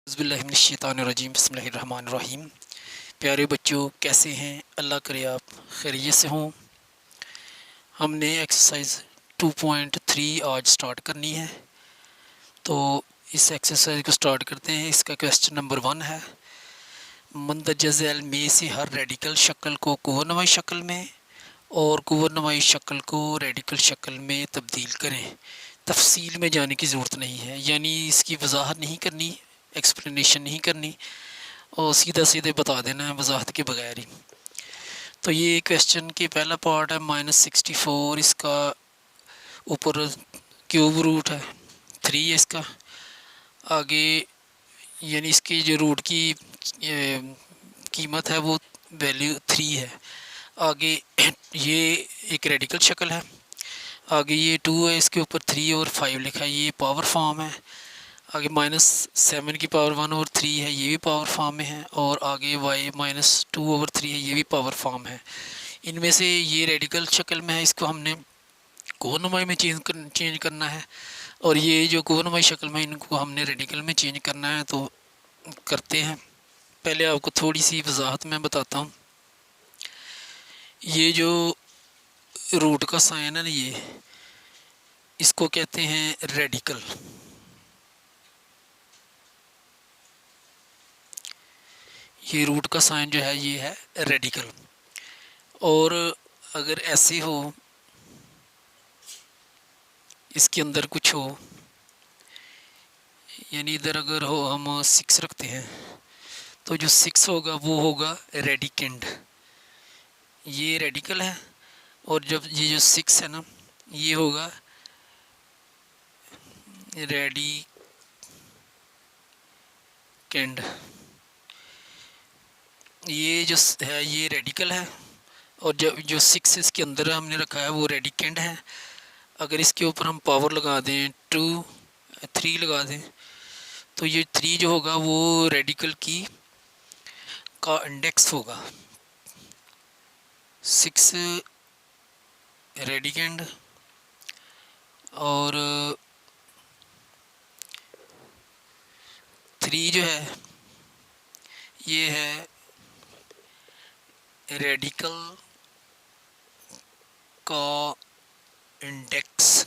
बिस्मिल्लाहिर्रहमानिर्रहीम बिस्मिल्लाहिर्रहमानिर्रहीम। प्यारे बच्चों, कैसे हैं? अल्लाह करे आप खैरियत से हों। हमने एक्सरसाइज 2.3 आज स्टार्ट करनी है, तो इस एक्सरसाइज को स्टार्ट करते हैं। इसका क्वेश्चन नंबर 1 है, मंदरजा झैल में से हर रेडिकल शक्ल को कुव्वतनुमाई शक्ल में और कुव्वतनुमाई शक्ल को रेडिकल शक्ल में तब्दील करें। तफसील में जाने की ज़रूरत नहीं है, यानी इसकी वजाहत नहीं करनी, एक्सप्लेनेशन नहीं करनी, और सीधा सीधे बता देना है वजाहत के बगैर ही। तो ये क्वेश्चन की पहला पार्ट है -64, इसका ऊपर क्यूब रूट है 3 है इसका। आगे यानी इसकी जो रूट की कीमत है वो वैल्यू 3 है। आगे ये एक रेडिकल शक्ल है, आगे ये 2 है, इसके ऊपर 3 और 5 लिखा है, ये पावर फॉर्म है। आगे -7 की पावर 1 और 3 है, ये भी पावर फॉर्म में है। और आगे y -2/3 है, ये भी पावर फॉर्म है। इनमें से ये रेडिकल शक्ल में है, इसको हमने कोवनुमाई में चेंज करना है, और ये जो कोवनुमाई शक्ल में इनको हमने रेडिकल में चेंज करना है। तो करते हैं। पहले आपको थोड़ी सी वजाहत मैं बताता हूँ। ये जो रूट का साइन है ना, ये इसको कहते हैं रेडिकल। ये रूट का साइन जो है ये है रेडिकल। और अगर ऐसे हो, इसके अंदर कुछ हो, यानी इधर अगर हो हम 6 रखते हैं, तो जो 6 होगा वो होगा रेडिकेंड। ये रेडिकल है, और जब ये जो 6 है ना, ये होगा रेडिकेंड। ये जो है ये रेडिकल है, और जब जो 6 इसके अंदर हमने रखा है वो रेडिकेंड है। अगर इसके ऊपर हम पावर लगा दें 3 लगा दें, तो ये 3 जो होगा वो रेडिकल की का इंडेक्स होगा। 6 रेडिकेंड और 3 जो है ये है रेडिकल का इंडेक्स।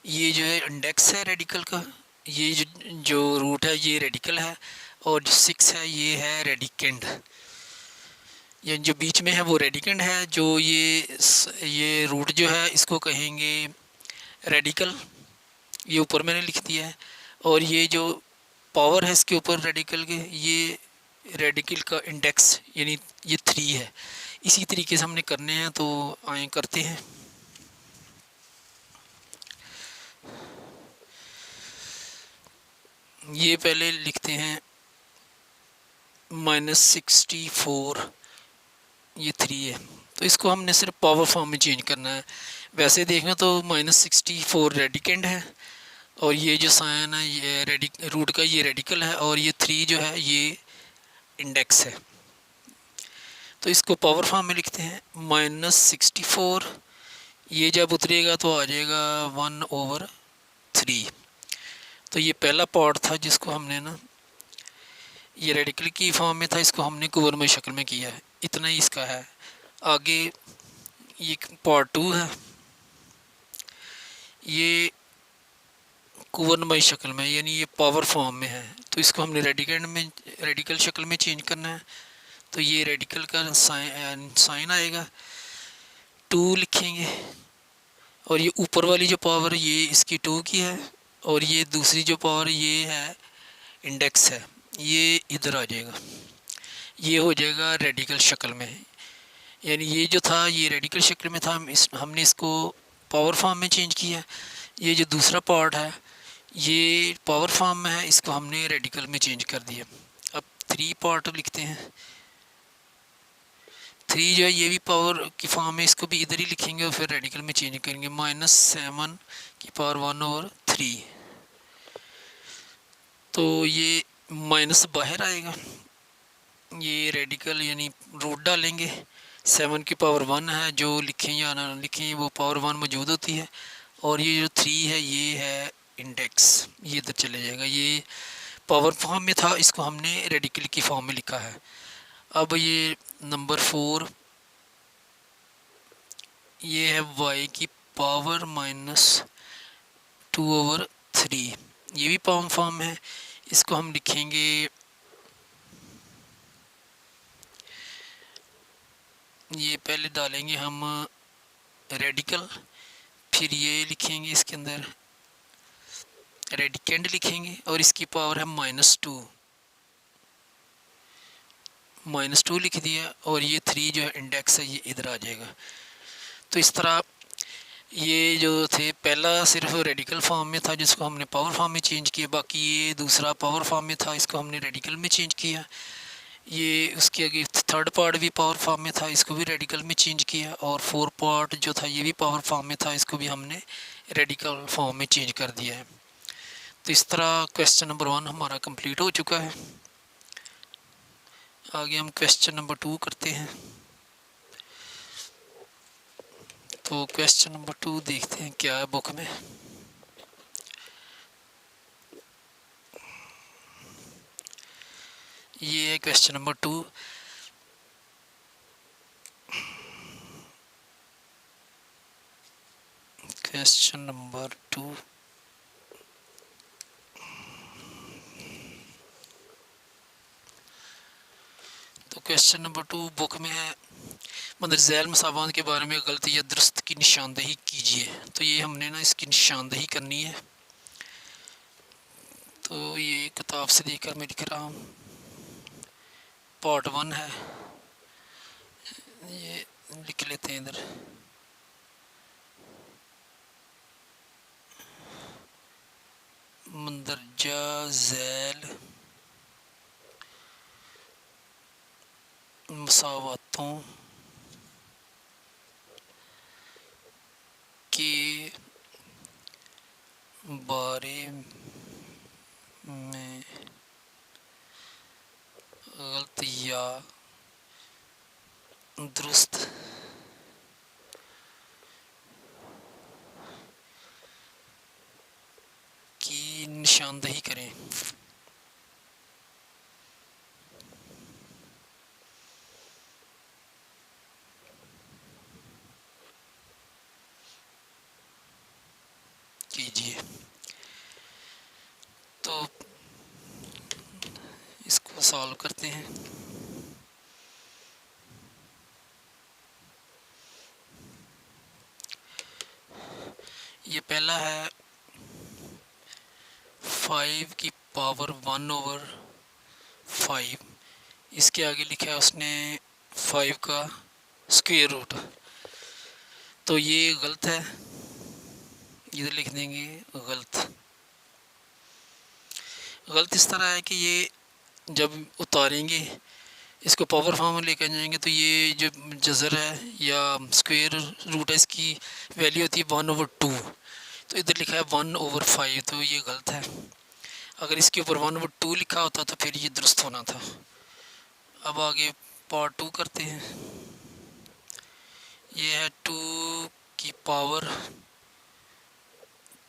ये जो है इंडेक्स है रेडिकल का। ये जो रूट है ये रेडिकल है, और जो 6 है ये है रेडिकेंड। ये जो बीच में है वो रेडिकेंड है। जो ये रूट जो है इसको कहेंगे रेडिकल, ये ऊपर मैंने लिख दिया है। और ये जो पावर है इसके ऊपर रेडिकल के, ये रेडिकल का इंडेक्स यानी ये 3 है। इसी तरीके से हमने करने हैं, तो आए करते हैं। ये पहले लिखते हैं -64, ये 3 है, तो इसको हमने सिर्फ पावर फॉर्म में चेंज करना है। वैसे देखना तो -64 रेडिकेंड है, और ये जो साइन है ये रूट का ये रेडिकल है, और ये 3 जो है ये इंडेक्स है। तो इसको पावर फॉर्म में लिखते हैं -64, ये जब उतरेगा तो आ जाएगा 1/3। तो ये पहला पार्ट था जिसको हमने ना ये रेडिकल की फॉर्म में था, इसको हमने कुव्वतनुमाई शक्ल में किया है। इतना ही इसका है। आगे ये पार्ट 2 है, ये कुव्वतनुमाई शक्ल में यानी ये पावर फॉर्म में है, तो इसको हमने रेडिकल शक्ल में चेंज करना है। तो ये रेडिकल का साइन आएगा, 2 लिखेंगे, और ये ऊपर वाली जो पावर ये इसकी 2 की है, और ये दूसरी जो पावर ये है इंडेक्स है, ये इधर आ जाएगा। ये हो जाएगा रेडिकल शक्ल में। यानी ये जो था ये रेडिकल शक्ल में था, हमने इसको पावर फॉर्म में चेंज किया। ये जो दूसरा पार्ट है ये पावर फॉर्म में है, इसको हमने रेडिकल में चेंज कर दिया। अब 3 पार्ट लिखते हैं। 3 जो है ये भी पावर की फॉर्म में, इसको भी इधर ही लिखेंगे और फिर रेडिकल में चेंज करेंगे। -7 की पावर 1/3, तो ये माइनस बाहर आएगा। ये रेडिकल यानी रूट डालेंगे। 7 की पावर 1 है, जो लिखें या ना लिखें वो पावर 1 मौजूद होती है। और ये जो 3 है ये है इंडेक्स, ये इधर चले जाएगा। ये पावर फॉर्म में था, इसको हमने रेडिकल की फॉर्म में लिखा है। अब ये नंबर 4, ये है y की पावर -2/3, ये भी पावर फॉर्म है। इसको हम लिखेंगे, ये पहले डालेंगे हम रेडिकल, फिर ये लिखेंगे इसके अंदर रेडिकेंड लिखेंगे, और इसकी पावर है -2 लिख दिया, और ये 3 जो है इंडेक्स है ये इधर आ जाएगा। तो इस तरह ये जो थे, पहला सिर्फ रेडिकल फॉर्म में था जिसको हमने पावर फॉर्म में चेंज किया, बाकी ये दूसरा पावर फॉर्म में था, इसको हमने रेडिकल में चेंज किया। ये उसके आगे थर्ड पार्ट भी पावर फॉर्म में था, इसको भी रेडिकल में चेंज किया, और 4 पार्ट जो था ये भी पावर फॉर्म में था, इसको भी हमने रेडिकल फॉर्म में चेंज कर दिया है। तो इस तरह क्वेश्चन नंबर 1 हमारा कंप्लीट हो चुका है। आगे हम क्वेश्चन नंबर 2 करते हैं। तो क्वेश्चन नंबर 2 देखते हैं क्या है बुक में। ये है क्वेश्चन नंबर 2। क्वेश्चन नंबर 2, तो क्वेश्चन नंबर 2 बुक में है, मंदरज़ैल मसावात के बारे में गलत या दुरुस्त की निशानदही कीजिए। तो ये हमने ना इसकी निशानदही करनी है। तो ये किताब से देखकर मैं लिख रहा हूँ, पार्ट 1 है, ये लिख लेते हैं इधर। मंदरजा झैल मसावातों के बारे में गलत या दुरुस्त की निशानदही करें। कीजिए। तो इसको सॉल्व करते हैं। ये पहला है 5 की पावर 1/5, इसके आगे लिखा है उसने 5 का स्क्वायर रूट, तो ये गलत है, इधर लिख देंगे गलत। गलत इस तरह है कि ये जब उतारेंगे, इसको पावर फॉर्म में लेकर जाएंगे, तो ये जो जज़र है या स्क्वायर रूट है, इसकी वैल्यू होती है 1/2, तो इधर लिखा है 1/5, तो ये गलत है। अगर इसके ऊपर 1/2 लिखा होता तो फिर ये दुरुस्त होना था। अब आगे पार्ट 2 करते हैं। ये है 2 की पावर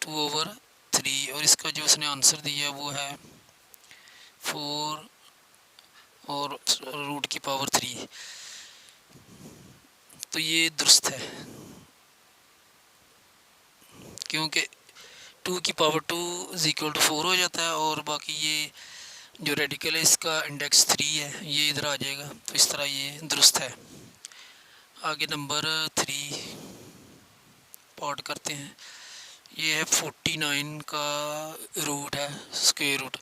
2/3, और इसका जो उसने आंसर दिया वो है 4 और रूट की पावर 3, तो ये दुरुस्त है क्योंकि 2 की पावर 2 = 4 हो जाता है, और बाकी ये जो रेडिकल है इसका इंडेक्स 3 है, ये इधर आ जाएगा, तो इस तरह ये दुरुस्त है। आगे नंबर 3 पार्ट करते हैं। ये है 49 का रूट है, स्क्वायर रूट,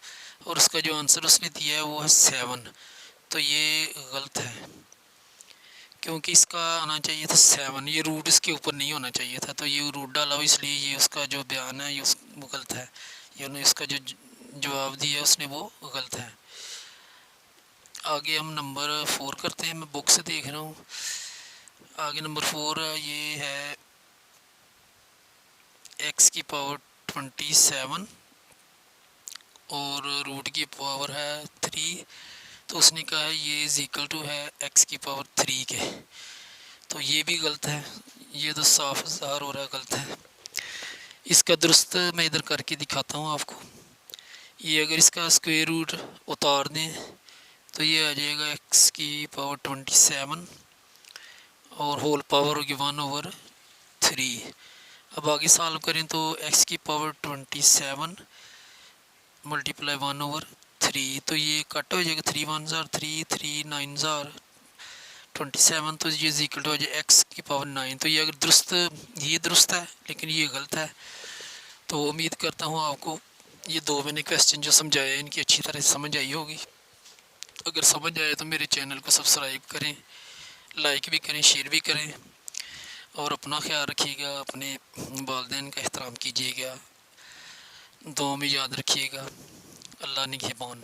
और उसका जो आंसर उसने दिया है वो है 7, तो ये गलत है क्योंकि इसका आना चाहिए था 7, ये रूट इसके ऊपर नहीं होना चाहिए था, तो ये रूट डाला हुआ, इसलिए ये उसका जो बयान है ये वो गलत है, यानी इसका जो जवाब दिया उसने वो गलत है। आगे हम नंबर 4 करते हैं, मैं बुक से देख रहा हूँ। आगे नंबर 4 ये है x की पावर 27 और रूट की पावर है 3, तो उसने कहा है ये = है x की पावर 3 के, तो ये भी गलत है, ये तो साफ ज़ाहिर हो रहा है गलत है। इसका दुरुस्त मैं इधर करके दिखाता हूँ आपको। ये अगर इसका स्क्वायर रूट उतार दें तो ये आ जाएगा x की पावर 27 और होल पावर होगी 1/3। अब आगे सॉल्व करें तो x की पावर 27 मल्टीप्लाई 1/3, तो ये कट हो जाएगा 3 1 ज़ार 3 3 9 ज़ार 27, तो ये इक्वल टू हो जाए x की पावर 9। तो ये अगर दुरुस्त, ये दुरुस्त है लेकिन ये गलत है। तो उम्मीद करता हूँ आपको ये दो मैंने क्वेश्चन जो समझाए इनकी अच्छी तरह से समझ आई होगी। अगर समझ आए तो मेरे चैनल को सब्सक्राइब करें, लाइक भी करें, शेयर भी करें और अपना ख्याल रखिएगा, अपने वालिदैन का एहतराम कीजिएगा, दुआ में याद रखिएगा। अल्लाह निगहबान।